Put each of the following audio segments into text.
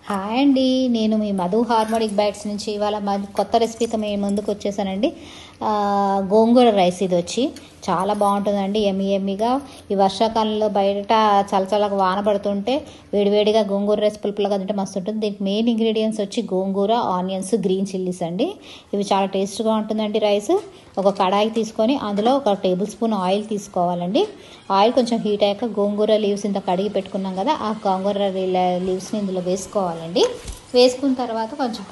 Hi అండి, నేను మీ Madhu harmonic bytes నుంచి ఇవాళ కొత్త రెసిపీతో మేము ముందుకు వచ్చేసానండి. గోంగూర రైస్ ఇది వచ్చి చాలా బాగుంటుందండి. ఎమ్మిగా ఈ వర్షాకాలంలో బయట చల్లచల్లగా వాన పడుతుంటే వేడివేడిగా గోంగూర రైస్ పులుపులుగా తింటే మస్తు ఉంటుంది. దీనికి మెయిన్ ఇంగ్రీడియంట్స్ వచ్చి గోంగూర, ఆనియన్స్, గ్రీన్ చిల్లీస్ అండి. ఇవి చాలా టేస్ట్గా ఉంటుందండి. రైస్ ఒక కడాయి తీసుకొని అందులో ఒక టేబుల్ స్పూన్ ఆయిల్ తీసుకోవాలండి. ఆయిల్ కొంచెం హీట్ అయ్యాక గోంగూర లీవ్స్ ఇంత కడిగి పెట్టుకున్నాం కదా, ఆ గోంగూర లీవ్స్ని ఇందులో వేసుకోవాలండి. వేసుకున్న తర్వాత కొంచెం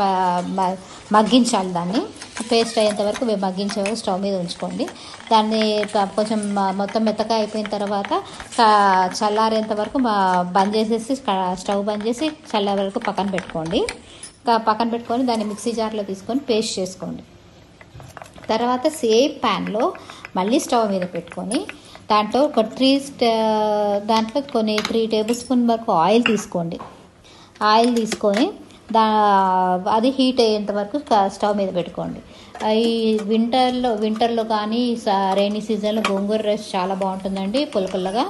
మగ్గించాలి. దాన్ని పేస్ట్ అయ్యేంత వరకు మగ్గించే వరకు స్టవ్ మీద ఉంచుకోండి. దాన్ని కొంచెం మొత్తం మెత్తగా అయిపోయిన తర్వాత చల్లారేంత వరకు బంద్ చేసేసి స్టవ్ బంద్ చేసి చల్లారే వరకు పక్కన పెట్టుకోండి. పక్కన పెట్టుకొని దాన్ని మిక్సీ జార్లో తీసుకొని పేస్ట్ చేసుకోండి. తర్వాత సేమ్ ప్యాన్లో మళ్ళీ స్టవ్ మీద పెట్టుకొని దాంట్లో ఒక 3 టేబుల్ స్పూన్ వరకు ఆయిల్ తీసుకోండి. ఆయిల్ తీసుకొని అది హీట్ అయ్యేంత వరకు స్టవ్ మీద పెట్టుకోండి. ఈ వింటర్లో కానీ రైనీ సీజన్లో గోంగూర రైస్ చాలా బాగుంటుందండి, పుల్లపుల్లగా.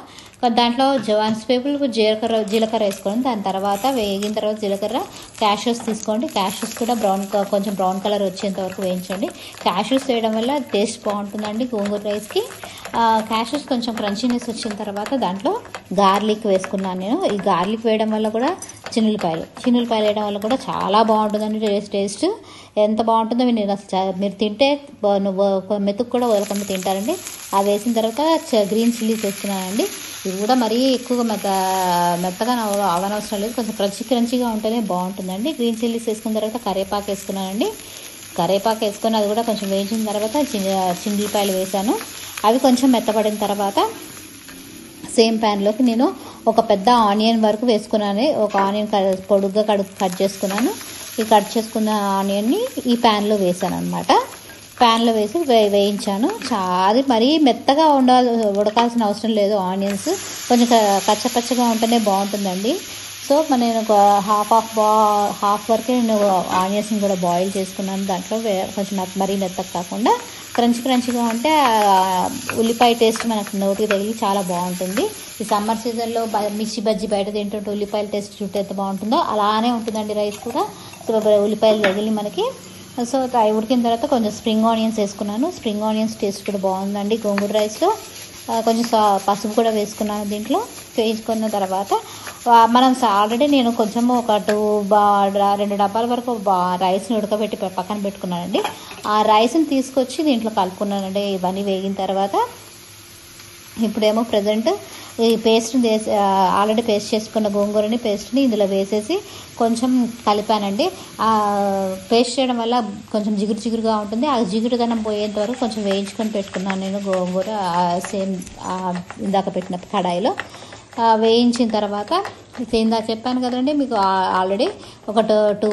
దాంట్లో జవాన్స్ పేపుల్ జీలకర్ర వేసుకోండి. దాని తర్వాత వేగిన తర్వాత జీలకర్ర, క్యాష్యూస్ తీసుకోండి. క్యాష్యూస్ కూడా కొంచెం బ్రౌన్ కలర్ వచ్చేంత వరకు వేయించండి. క్యాష్యూస్ వేయడం వల్ల టేస్ట్ బాగుంటుందండి గోంగూర రైస్కి. క్యాష్యూస్ కొంచెం క్రంచీనెస్ వచ్చిన తర్వాత దాంట్లో గార్లిక్ వేసుకున్నాను నేను. ఈ గార్లిక్ వేయడం వల్ల కూడా చిన్నులపాయలు వేయడం వల్ల కూడా చాలా బాగుంటుందండి. టేస్ట్ ఎంత బాగుంటుందో మీరు తింటే మెతుకు కూడా వదలకుండా తింటారండి. అది వేసిన తర్వాత గ్రీన్ చిల్లీస్ వేస్తున్నానండి. ఇవి కూడా మరీ ఎక్కువగా మెత్తగా అవనవసరం లేదు, కొంచెం క్రంచీగా ఉంటేనే బాగుంటుందండి. గ్రీన్ చిల్లీస్ వేసుకున్న తర్వాత కరివేపాకు వేసుకున్నానండి. కరివేపాకు వేసుకొని అది కూడా కొంచెం వేయించిన తర్వాత చింగిపాయలు వేసాను. అవి కొంచెం మెత్తపడిన తర్వాత సేమ్ ప్యాన్లోకి నేను ఒక పెద్ద ఆనియన్ వరకు వేసుకున్నాను. ఒక ఆనియన్ పొడుగ్గా కట్ చేసుకున్నాను. ఈ కట్ చేసుకున్న ఆనియన్ని ఈ ప్యాన్లో వేసాను అనమాట. ప్యాన్లో వేసి వేయించాను. అది మరీ మెత్తగా ఉడకాల్సిన అవసరం లేదు. ఆనియన్స్ కొంచెం పచ్చగా ఉంటేనే బాగుంటుందండి. సో నేను ఒక హాఫ్ వరకే నేను ఆనియన్స్ని కూడా బాయిల్ చేసుకున్నాను. దాంట్లో కొంచెం మరీ మెత్తగా కాకుండా క్రంచీగా ఉంటే ఉల్లిపాయ టేస్ట్ మనకు నోటికి తగిలి చాలా బాగుంటుంది. ఈ సమ్మర్ సీజన్లో మిర్చి బజ్జీ బయట తింటుంటే ఉల్లిపాయల టేస్ట్ చుట్టూ ఎంత బాగుంటుందో అలానే ఉంటుందండి రైస్ కూడా. ఉల్లిపాయలు తగిలి మనకి. సో ఉడికిన తర్వాత కొంచెం స్ప్రింగ్ ఆనియన్స్ వేసుకున్నాను. స్ప్రింగ్ ఆనియన్స్ టేస్ట్ కూడా బాగుందండి గోంగూర రైస్లో. కొంచెం పసుపు కూడా వేసుకున్నాను దీంట్లో. వేయించుకున్న తర్వాత మనం ఆల్రెడీ నేను కొంచెం ఒక 2 డబ్బాల వరకు రైస్ని ఉడకబెట్టి పక్కన పెట్టుకున్నానండి. ఆ రైస్ని తీసుకొచ్చి దీంట్లో కలుపుకున్నానండి. ఇవన్నీ వేగిన తర్వాత ఇప్పుడేమో ప్రజెంట్ ఈ పేస్ట్ని ఆల్రెడీ పేస్ట్ చేసుకున్న గోంగూరని పేస్ట్ని ఇందులో వేసేసి కొంచెం కలిపానండి. పేస్ట్ చేయడం వల్ల కొంచెం జిగురుగా ఉంటుంది. ఆ జిగురుదనం పోయేంత వరకు కొంచెం వేయించుకొని పెట్టుకున్నాను నేను గోంగూర. సేమ్ ఇందాక పెట్టిన కడాయిలో వేయించిన తర్వాత ఇందాక చెప్పాను కదండి మీకు ఆల్రెడీ ఒక 2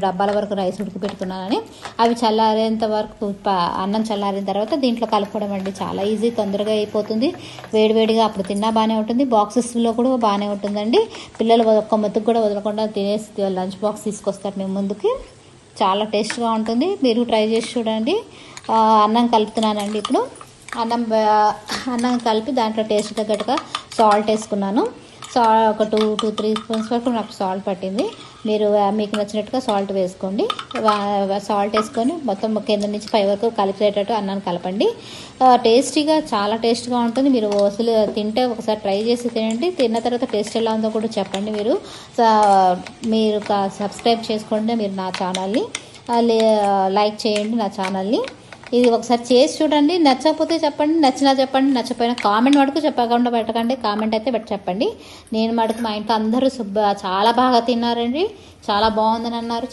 డబ్బాల వరకు రైస్ ఉడికిపెట్టుకున్నానని. అవి చల్లారేంత వరకు అన్నం చల్లారిన తర్వాత దీంట్లో కలుపుకోవడం అండి చాలా ఈజీ, తొందరగా అయిపోతుంది. వేడివేడిగా అప్పుడు తిన్నా బాగానే ఉంటుంది, బాక్సెస్లో కూడా బాగానే ఉంటుందండి. పిల్లలు ఒక్క మెతుకు కూడా వదలకుండా తినేసి లంచ్ బాక్స్ తీసుకొస్తారు మేము ముందుకి. చాలా టేస్ట్గా ఉంటుంది, మీరు ట్రై చేసి చూడండి. అన్నం కలుపుతున్నానండి ఇప్పుడు. అన్నం కలిపి దాంట్లో టేస్ట్ తగ్గట్టుగా సాల్ట్ వేసుకున్నాను. ఒక 2-3 స్పూన్స్ వరకు నాకు సాల్ట్ పట్టింది. మీకు నచ్చినట్టుగా సాల్ట్ వేసుకోండి. సాల్ట్ వేసుకొని మొత్తం కింద నుంచి పై వరకు కలిపేటట్టు అన్నాన్ని కలపండి. చాలా టేస్ట్గా ఉంటుంది. మీరు అసలు తింటే ఒకసారి ట్రై చేసి తినండి. తిన్న తర్వాత టేస్ట్ ఎలా ఉందో కూడా చెప్పండి. మీరు సబ్స్క్రైబ్ చేసుకోండి మీరు నా ఛానల్ని, లైక్ చేయండి నా ఛానల్ని. ఇది ఒకసారి చేసి చూడండి. నచ్చకపోతే చెప్పండి, నచ్చినా చెప్పండి, నచ్చపోయినా కామెంట్ మటుకు చెప్పకుండా పెట్టకండి. కామెంట్ అయితే చెప్పండి. నేను మటుకు మా ఇంట్లో అందరూ చాలా బాగా తిన్నారండి, చాలా బాగుందని అన్నారు,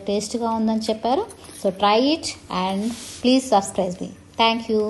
టేస్ట్గా ఉందని చెప్పారు. So try it and please subscribe me. Thank you.